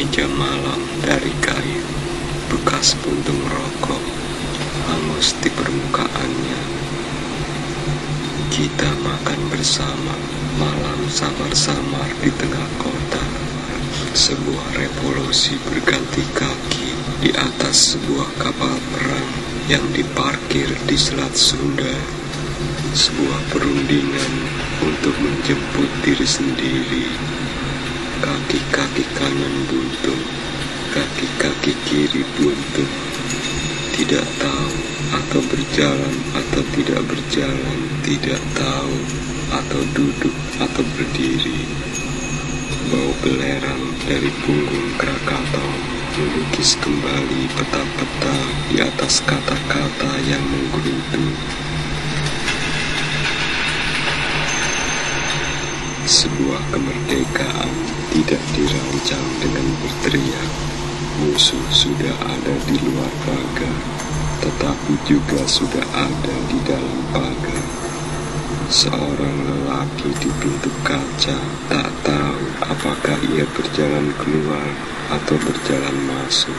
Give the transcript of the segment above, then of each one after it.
meja malam dari kayu, bekas puntung rokok hangus di permukaannya. Kita makan bersama, malam samar-samar di tengah kota. Sebuah revolusi berganti kaki di atas sebuah kapal perang yang diparkir di Selat Sunda. Sebuah perundingan untuk menjemput diri sendiri. Kaki-kaki kanan buntu, kaki-kaki kiri buntu. Tidak tahu atau berjalan atau tidak berjalan, tidak tahu atau duduk atau berdiri. Bau belerang dari punggung Krakatau melukis kembali peta-peta di atas kata-kata yang menggerutu. Sebuah kemerdekaan tidak dirancang dengan berteriak. Musuh sudah ada di luar pagar, tetapi juga sudah ada di dalam pagar. Seorang lelaki di pintu kaca tak tahu apakah ia berjalan keluar atau berjalan masuk.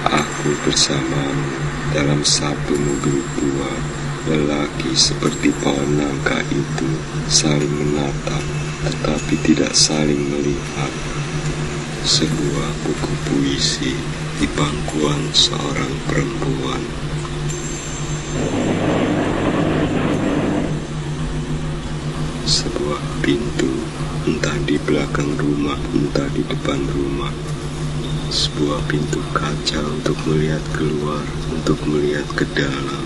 Aku bersamamu dalam satu mobil tua. Lelaki seperti pohon nangka itu saling menatap, tetapi tidak saling melihat. Sebuah buku puisi di pangkuan seorang perempuan. Sebuah pintu, entah di belakang rumah, entah di depan rumah. Sebuah pintu kaca untuk melihat keluar, untuk melihat ke dalam.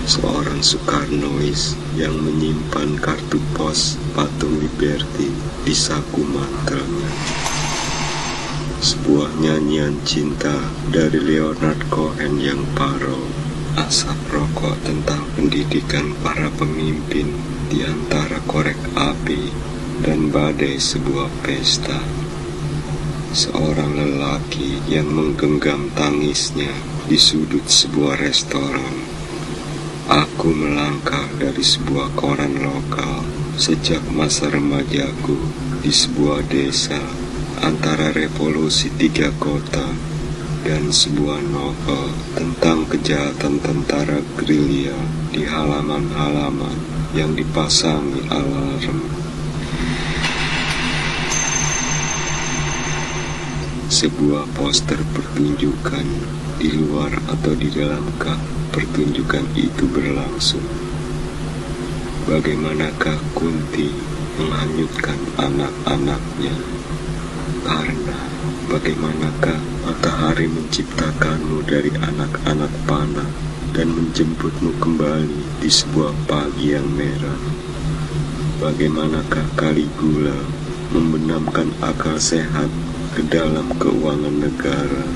Seorang Soekarnois yang menyimpan kartu pos patung Liberty di saku mantelnya. Sebuah nyanyian cinta dari Leonard Cohen yang parau. Asap rokok tentang pendidikan para pemimpin di antara korek api dan badai sebuah pesta. Seorang lelaki yang menggenggam tangisnya di sudut sebuah restoran. Aku melangkah dari sebuah koran lokal sejak masa remajaku di sebuah desa antara revolusi 3 kota dan sebuah novel tentang kejahatan tentara gerilya di halaman-halaman yang dipasangi alarm. Sebuah poster pertunjukan di luar atau di dalam pertunjukan itu berlangsung. Bagaimanakah Kunti menghanyutkan anak-anaknya? Karena bagaimanakah matahari menciptakanmu dari anak-anak panah dan menjemputmu kembali di sebuah pagi yang merah? Bagaimanakah Caligula membenamkan akal sehat ke dalam keuangan negara?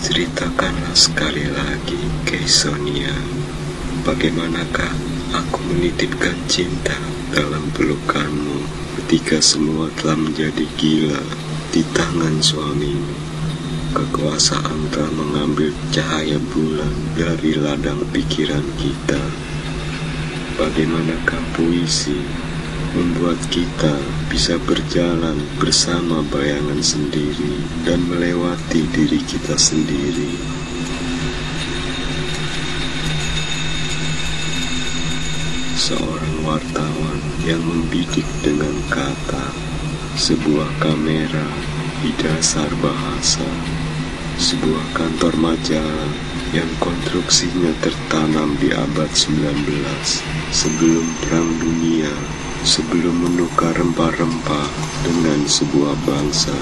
Ceritakanlah sekali lagi, Keisonia, bagaimanakah aku menitipkan cinta dalam pelukanmu ketika semua telah menjadi gila di tangan suamimu. Kekuasaan telah mengambil cahaya bulan dari ladang pikiran kita. Bagaimanakah puisi membuat kita bisa berjalan bersama bayangan sendiri dan melewati diri kita sendiri. Seorang wartawan yang membidik dengan kata, sebuah kamera di dasar bahasa, sebuah kantor majalah yang konstruksinya tertanam di abad 19 sebelum Perang Dunia, sebelum menukar rempah-rempah dengan sebuah bangsa.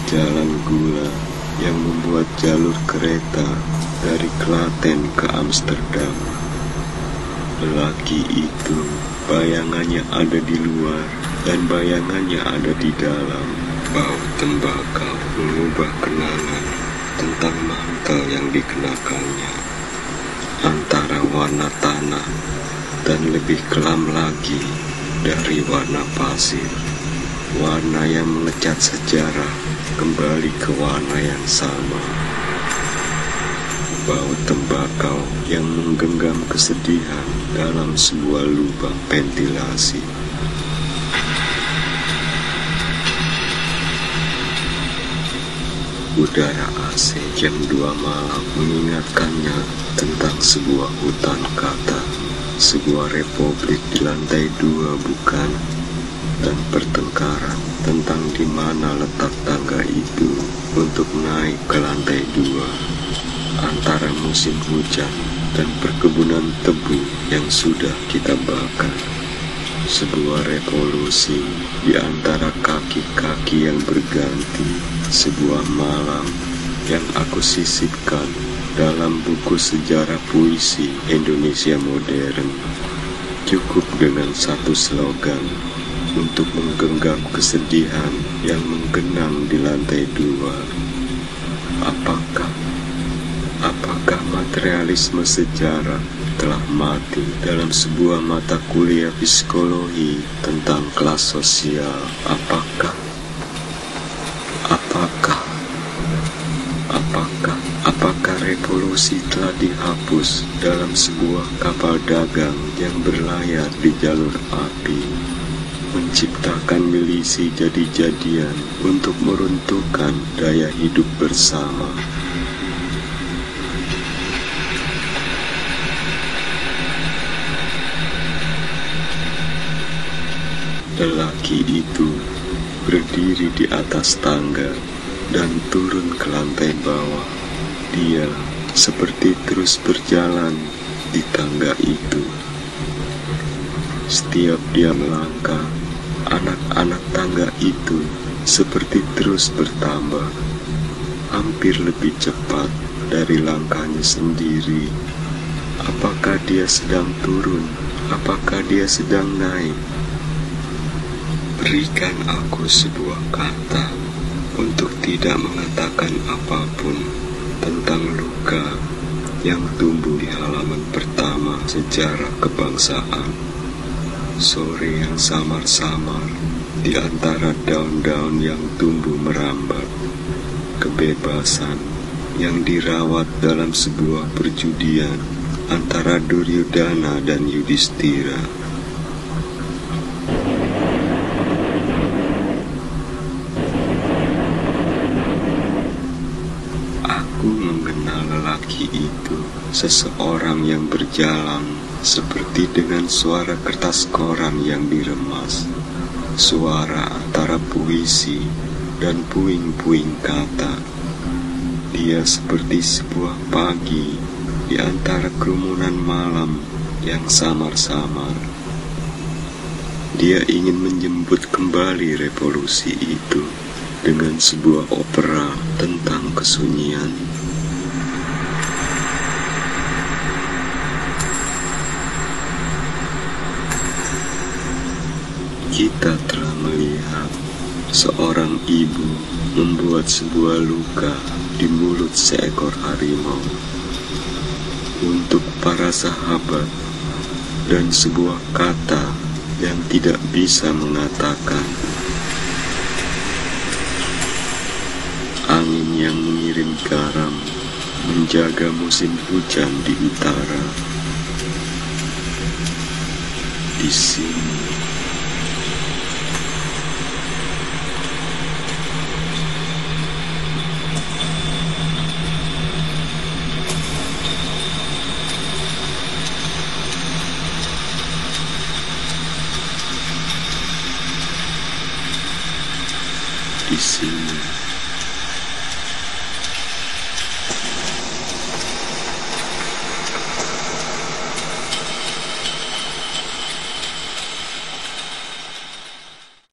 Jalan gula yang membuat jalur kereta dari Klaten ke Amsterdam. Lelaki itu bayangannya ada di luar dan bayangannya ada di dalam. Bau tembakau mengubah kenangan tentang mantel yang dikenakannya. Antara warna tanah dan lebih kelam lagi dari warna pasir. Warna yang mengecat sejarah kembali ke warna yang sama. Bau tembakau yang menggenggam kesedihan dalam sebuah lubang ventilasi. udara AC jam 2 malam mengingatkannya tentang sebuah hutan kata, sebuah republik di lantai 2 bukan, dan pertengkaran tentang di mana letak tangga itu untuk naik ke lantai 2, antara musim hujan dan perkebunan tebu yang sudah kita bakar. Sebuah revolusi di antara kaki-kaki yang berganti, sebuah malam yang aku sisipkan dalam buku sejarah puisi Indonesia modern. Cukup dengan satu slogan untuk menggenggam kesedihan yang menggenang di lantai 2. Apakah materialisme sejarah telah mati dalam sebuah mata kuliah psikologi tentang kelas sosial? Apakah revolusi telah dihapus dalam sebuah kapal dagang yang berlayar di jalur api, menciptakan milisi jadi-jadian untuk meruntuhkan daya hidup bersama? Lelaki itu berdiri di atas tangga dan turun ke lantai bawah. Dia seperti terus berjalan di tangga itu. Setiap dia melangkah, anak-anak tangga itu seperti terus bertambah, hampir lebih cepat dari langkahnya sendiri. Apakah dia sedang turun? Apakah dia sedang naik? Berikan aku sebuah kata untuk tidak mengatakan apapun tentang luka yang tumbuh di halaman pertama sejarah kebangsaan. Sore yang samar-samar di antara daun-daun yang tumbuh merambat. Kebebasan yang dirawat dalam sebuah perjudian antara Duryodhana dan Yudhistira. Itu seseorang yang berjalan seperti dengan suara kertas koran yang diremas, suara antara puisi dan puing-puing kata. Dia seperti sebuah pagi di antara kerumunan malam yang samar-samar. Dia ingin menjemput kembali revolusi itu dengan sebuah opera tentang kesunyian. Kita telah melihat seorang ibu membuat sebuah luka di mulut seekor harimau untuk para sahabat, dan sebuah kata yang tidak bisa mengatakan. Angin yang mengirim garam menjaga musim hujan di utara. Di sini di sini